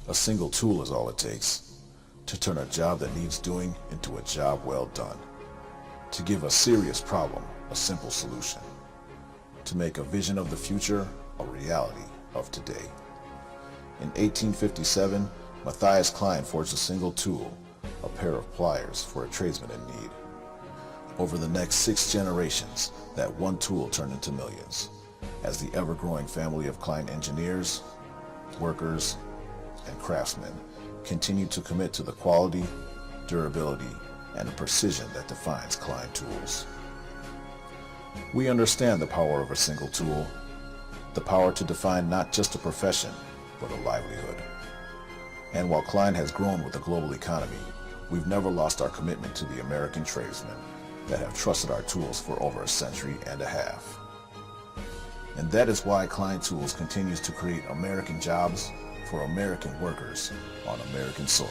A single tool is all it takes to turn a job that needs doing into a job well done. To give a serious problem a simple solution. To make a vision of the future a reality of today. In 1857, Matthias Klein forged a single tool, a pair of pliers for a tradesman in need. Over the next 6 generations, that one tool turned into millions, as the ever-growing family of Klein engineers, workers, and craftsmen continued to commit to the quality, durability, and the precision that defines Klein Tools. We understand the power of a single tool, the power to define not just a profession, but a livelihood. And while Klein has grown with the global economy, we've never lost our commitment to the American tradesmen that have trusted our tools for over a century and a half. And that is why Klein Tools continues to create American jobs for American workers on American soil.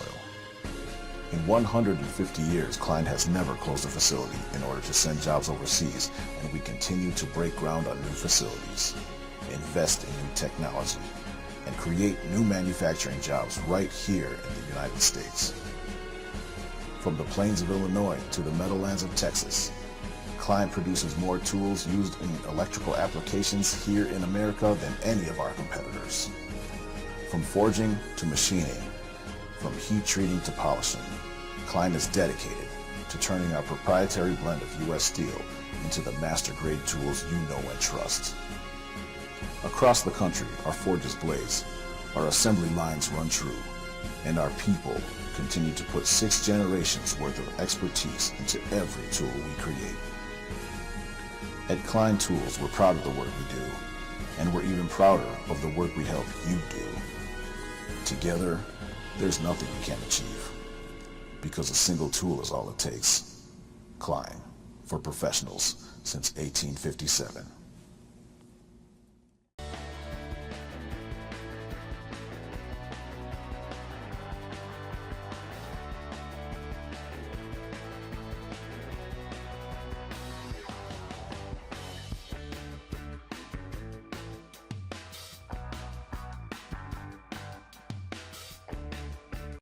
In 150 years, Klein has never closed a facility in order to send jobs overseas, and we continue to break ground on new facilities, invest in new technology, and create new manufacturing jobs right here in the United States. From the plains of Illinois to the meadowlands of Texas, Klein produces more tools used in electrical applications here in America than any of our competitors. From forging to machining, from heat treating to polishing, Klein is dedicated to turning our proprietary blend of U.S. steel into the master-grade tools you know and trust. Across the country, our forges blaze, our assembly lines run true, and our people continue to put 6 generations worth of expertise into every tool we create. At Klein Tools, we're proud of the work we do, and we're even prouder of the work we help you do. Together, there's nothing we can't achieve, because a single tool is all it takes. Klein, for professionals since 1857.